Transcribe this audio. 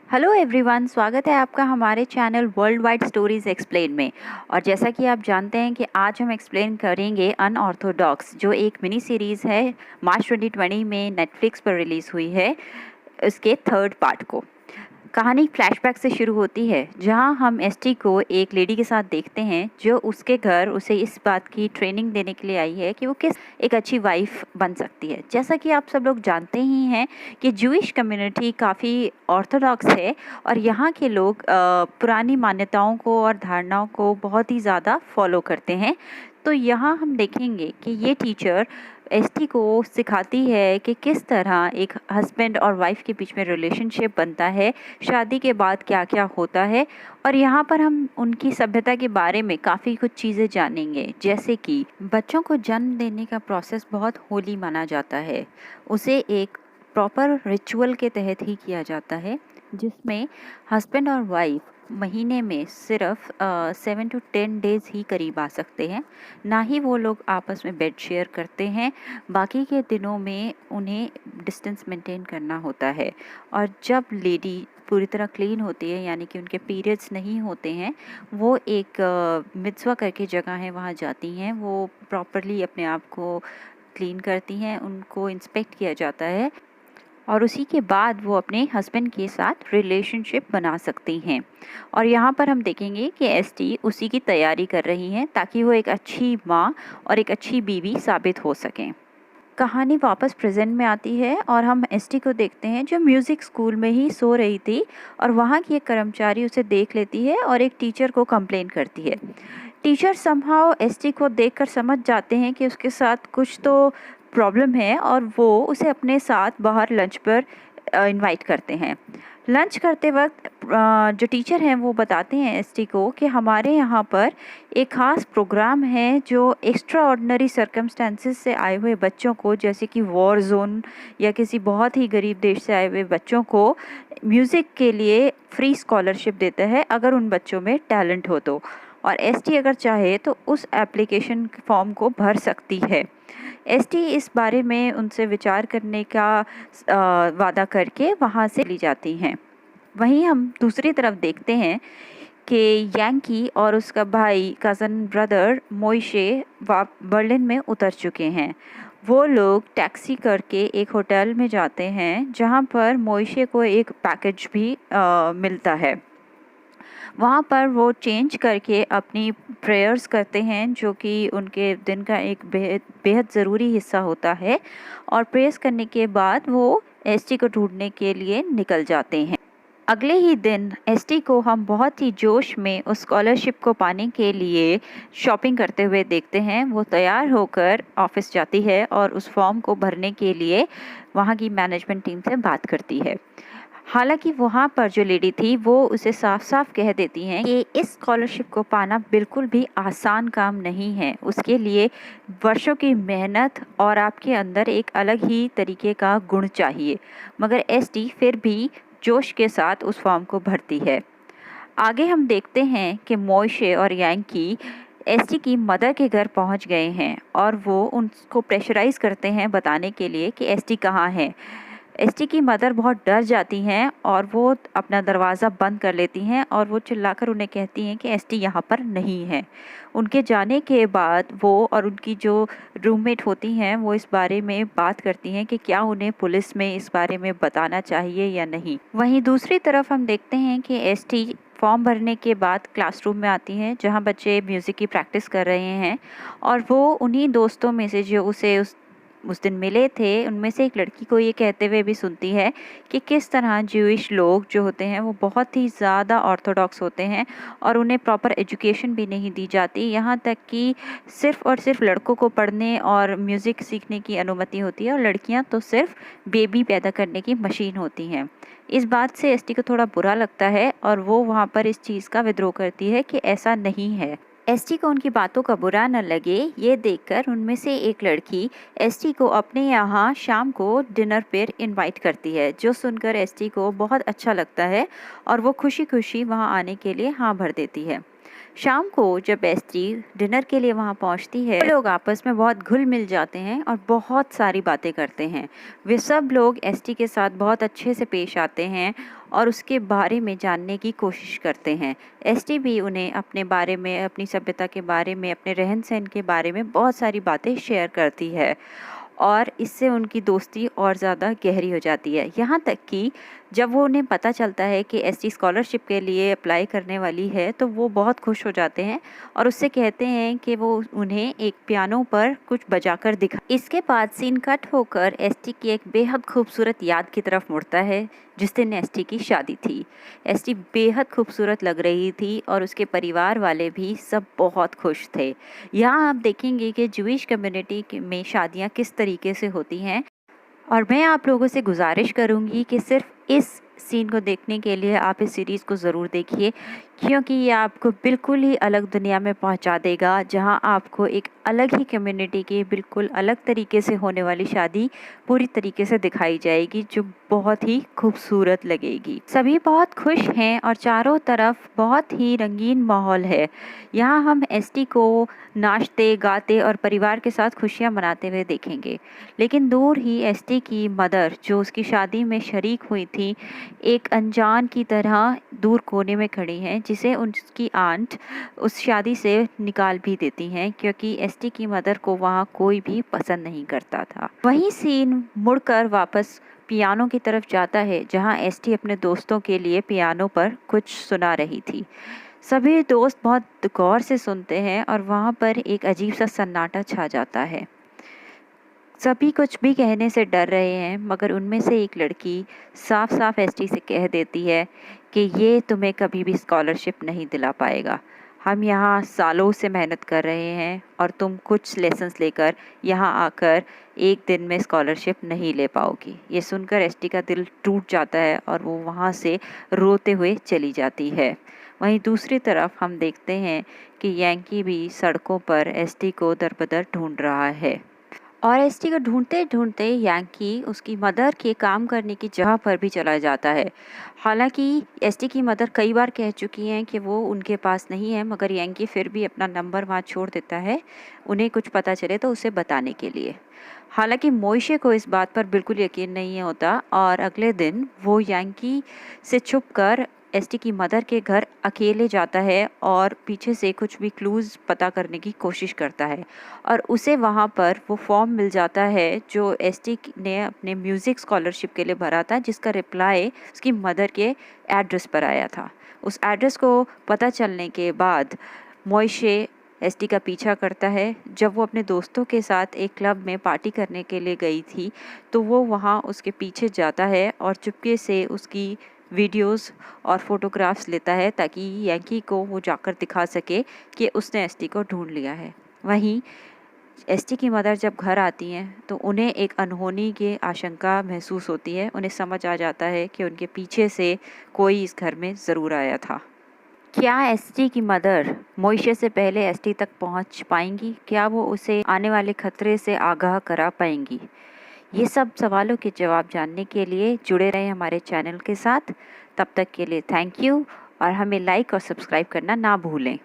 Hello everyone, स्वागत है आपका हमारे channel world wide stories explain में। और जैसा कि आप जानते हैं कि आज हम एक्सप्लेन करेंगे अनऑर्थोडॉक्स, जो एक मिनी सीरीज़ है, मार्च 2020 में नेटफ्लिक्स पर रिलीज़ हुई है, उसके थर्ड पार्ट को। कहानी फ्लैशबैक से शुरू होती है, जहां हम एसटी को एक लेडी के साथ देखते हैं जो उसके घर उसे इस बात की ट्रेनिंग देने के लिए आई है कि वो किस एक अच्छी वाइफ बन सकती है। जैसा कि आप सब लोग जानते ही हैं कि जूइश कम्युनिटी काफ़ी ऑर्थोडॉक्स है और यहाँ के लोग पुरानी मान्यताओं को और धारणाओं को बहुत ही ज़्यादा फॉलो करते हैं। तो यहाँ हम देखेंगे कि ये टीचर एसटी को सिखाती है कि किस तरह एक हस्बैंड और वाइफ के बीच में रिलेशनशिप बनता है, शादी के बाद क्या क्या होता है। और यहाँ पर हम उनकी सभ्यता के बारे में काफ़ी कुछ चीज़ें जानेंगे, जैसे कि बच्चों को जन्म देने का प्रोसेस बहुत होली माना जाता है। उसे एक प्रॉपर रिचुअल के तहत ही किया जाता है, जिसमें हस्बैंड और वाइफ महीने में सिर्फ 7 to 10 डेज़ ही करीब आ सकते हैं। ना ही वो लोग आपस में बेड शेयर करते हैं, बाकी के दिनों में उन्हें डिस्टेंस मेंटेन करना होता है। और जब लेडी पूरी तरह क्लीन होती है, यानी कि उनके पीरियड्स नहीं होते हैं, वो एक मित्सवा करके जगह है, वहाँ जाती हैं। वो प्रॉपरली अपने आप को क्लीन करती हैं, उनको इंस्पेक्ट किया जाता है और उसी के बाद वो अपने हस्बैंड के साथ रिलेशनशिप बना सकती हैं। और यहाँ पर हम देखेंगे कि एसटी उसी की तैयारी कर रही हैं ताकि वो एक अच्छी माँ और एक अच्छी बीवी साबित हो सकें। कहानी वापस प्रेजेंट में आती है और हम एसटी को देखते हैं जो म्यूज़िक स्कूल में ही सो रही थी, और वहाँ की एक कर्मचारी उसे देख लेती है और एक टीचर को कंप्लेन करती है। टीचर समहाउ एसटी को देखकर समझ जाते हैं कि उसके साथ कुछ तो प्रॉब्लम है और वो उसे अपने साथ बाहर लंच पर इनवाइट करते हैं। लंच करते वक्त जो टीचर हैं वो बताते हैं एसटी को कि हमारे यहाँ पर एक ख़ास प्रोग्राम है जो एक्स्ट्रा ऑर्डिनरी सर्कमस्टेंसेस से आए हुए बच्चों को, जैसे कि वॉर जोन या किसी बहुत ही गरीब देश से आए हुए बच्चों को म्यूज़िक के लिए फ्री स्कॉलरशिप देता है अगर उन बच्चों में टैलेंट हो तो। और एसटी अगर चाहे तो उस एप्लीकेशन फॉर्म को भर सकती है। एसटी इस बारे में उनसे विचार करने का वादा करके वहाँ से ली जाती हैं। वहीं हम दूसरी तरफ देखते हैं कि यांकी और उसका भाई कज़न ब्रदर मोइशे बर्लिन में उतर चुके हैं। वो लोग टैक्सी करके एक होटल में जाते हैं, जहाँ पर मोइशे को एक पैकेज भी मिलता है। वहाँ पर वो चेंज करके अपनी प्रेयर्स करते हैं, जो कि उनके दिन का एक बेहद बेहद ज़रूरी हिस्सा होता है। और प्रेयर्स करने के बाद वो एसटी को ढूंढने के लिए निकल जाते हैं। अगले ही दिन एसटी को हम बहुत ही जोश में उस स्कॉलरशिप को पाने के लिए शॉपिंग करते हुए देखते हैं। वो तैयार होकर ऑफिस जाती है और उस फॉर्म को भरने के लिए वहाँ की मैनेजमेंट टीम से बात करती है। हालांकि वहाँ पर जो लेडी थी वो उसे साफ साफ कह देती हैं कि इस स्कॉलरशिप को पाना बिल्कुल भी आसान काम नहीं है, उसके लिए वर्षों की मेहनत और आपके अंदर एक अलग ही तरीके का गुण चाहिए। मगर एसटी फिर भी जोश के साथ उस फॉर्म को भरती है। आगे हम देखते हैं कि मोइशे और यांकी एसटी की मदर के घर पहुंच गए हैं और वो उनको प्रेशराइज करते हैं बताने के लिए कि एसटी कहाँ है। एसटी की मदर बहुत डर जाती हैं और वो अपना दरवाज़ा बंद कर लेती हैं और वो चिल्लाकर उन्हें कहती हैं कि एसटी यहाँ पर नहीं है। उनके जाने के बाद वो और उनकी जो रूममेट होती हैं वो इस बारे में बात करती हैं कि क्या उन्हें पुलिस में इस बारे में बताना चाहिए या नहीं। वहीं दूसरी तरफ हम देखते हैं कि एसटी फॉर्म भरने के बाद क्लासरूम में आती हैं, जहाँ बच्चे म्यूज़िक की प्रैक्टिस कर रहे हैं। और वो उन्हीं दोस्तों में से जो उसे उस दिन मिले थे, उनमें से एक लड़की को ये कहते हुए भी सुनती है कि किस तरह ज्यूइश लोग जो होते हैं वो बहुत ही ज़्यादा ऑर्थोडॉक्स होते हैं और उन्हें प्रॉपर एजुकेशन भी नहीं दी जाती। यहाँ तक कि सिर्फ़ और सिर्फ लड़कों को पढ़ने और म्यूज़िक सीखने की अनुमति होती है और लड़कियाँ तो सिर्फ बेबी पैदा करने की मशीन होती हैं। इस बात से एसटी को थोड़ा बुरा लगता है और वो वहाँ पर इस चीज़ का विद्रोह करती है कि ऐसा नहीं है। एसटी को उनकी बातों का बुरा न लगे, ये देखकर उनमें से एक लड़की एसटी को अपने यहाँ शाम को डिनर पर इनवाइट करती है, जो सुनकर एसटी को बहुत अच्छा लगता है और वो खुशी खुशी वहाँ आने के लिए हाँ भर देती है। शाम को जब एसटी डिनर के लिए वहाँ पहुँचती है, लोग आपस में बहुत घुल मिल जाते हैं और बहुत सारी बातें करते हैं। वे सब लोग एसटी के साथ बहुत अच्छे से पेश आते हैं और उसके बारे में जानने की कोशिश करते हैं। एसटी भी उन्हें अपने बारे में, अपनी सभ्यता के बारे में, अपने रहन सहन के बारे में बहुत सारी बातें शेयर करती है और इससे उनकी दोस्ती और ज़्यादा गहरी हो जाती है। यहाँ तक कि जब वो उन्हें पता चलता है कि एसटी स्कॉलरशिप के लिए अप्लाई करने वाली है, तो वो बहुत खुश हो जाते हैं और उससे कहते हैं कि वो उन्हें एक पियानो पर कुछ बजाकर दिखा। इसके बाद सीन कट होकर एसटी की एक बेहद खूबसूरत याद की तरफ मुड़ता है, जिस दिन एसटी की शादी थी। एसटी बेहद खूबसूरत लग रही थी और उसके परिवार वाले भी सब बहुत खुश थे। यहाँ आप देखेंगे कि जूइश कम्युनिटी में शादियाँ किस तरीके से होती हैं और मैं आप लोगों से गुजारिश करूँगी कि सिर्फ इस सीन को देखने के लिए आप इस सीरीज़ को ज़रूर देखिए, क्योंकि ये आपको बिल्कुल ही अलग दुनिया में पहुंचा देगा, जहां आपको एक अलग ही कम्युनिटी की बिल्कुल अलग तरीके से होने वाली शादी पूरी तरीके से दिखाई जाएगी, जो बहुत ही खूबसूरत लगेगी। सभी बहुत खुश हैं और चारों तरफ बहुत ही रंगीन माहौल है। यहाँ हम एसटी को नाचते गाते और परिवार के साथ खुशियाँ मनाते हुए देखेंगे, लेकिन दूर ही एसटी की मदर, जो उसकी शादी में शरीक हुई थी, एक अनजान की तरह दूर कोने में खड़ी हैं, जिसे उसकी आंट उस शादी से निकाल भी देती हैं, क्योंकि एसटी की मदर को वहाँ कोई भी पसंद नहीं करता था। वहीं सीन मुड़कर वापस पियानो की तरफ जाता है, जहाँ एसटी अपने दोस्तों के लिए पियानो पर कुछ सुना रही थी। सभी दोस्त बहुत गौर से सुनते हैं और वहाँ पर एक अजीब सा सन्नाटा छा जाता है। सभी कुछ भी कहने से डर रहे हैं, मगर उनमें से एक लड़की साफ साफ एसटी से कह देती है कि ये तुम्हें कभी भी स्कॉलरशिप नहीं दिला पाएगा। हम यहाँ सालों से मेहनत कर रहे हैं और तुम कुछ लेसन्स लेकर यहाँ आकर एक दिन में स्कॉलरशिप नहीं ले पाओगी। ये सुनकर एसटी का दिल टूट जाता है और वो वहाँ से रोते हुए चली जाती है। वहीं दूसरी तरफ हम देखते हैं कि यांकी भी सड़कों पर एसटी को दर-बदर ढूंढ रहा है और एसटी को ढूंढते ढूंढते यांकी उसकी मदर के काम करने की जगह पर भी चला जाता है। हालांकि एसटी की मदर कई बार कह चुकी हैं कि वो उनके पास नहीं है, मगर यांकी फिर भी अपना नंबर वहाँ छोड़ देता है, उन्हें कुछ पता चले तो उसे बताने के लिए। हालांकि मोइशे को इस बात पर बिल्कुल यकीन नहीं होता और अगले दिन वो यांकी से छुपकर एसटी की मदर के घर अकेले जाता है और पीछे से कुछ भी क्लूज़ पता करने की कोशिश करता है और उसे वहाँ पर वो फॉर्म मिल जाता है जो एसटी ने अपने म्यूज़िक स्कॉलरशिप के लिए भरा था, जिसका रिप्लाई उसकी मदर के एड्रेस पर आया था। उस एड्रेस को पता चलने के बाद मोइशे एसटी का पीछा करता है। जब वो अपने दोस्तों के साथ एक क्लब में पार्टी करने के लिए गई थी, तो वो वहाँ उसके पीछे जाता है और चुपके से उसकी वीडियोस और फोटोग्राफ्स लेता है, ताकि यांकी को वो जाकर दिखा सके कि उसने एसटी को ढूंढ लिया है। वहीं एसटी की मदर जब घर आती हैं तो उन्हें एक अनहोनी की आशंका महसूस होती है। उन्हें समझ आ जाता है कि उनके पीछे से कोई इस घर में ज़रूर आया था। क्या एसटी की मदर मोइशे से पहले एसटी तक पहुंच पाएंगी? क्या वो उसे आने वाले खतरे से आगाह करा पाएंगी? ये सब सवालों के जवाब जानने के लिए जुड़े रहें हमारे चैनल के साथ। तब तक के लिए थैंक यू और हमें लाइक और सब्सक्राइब करना ना भूलें।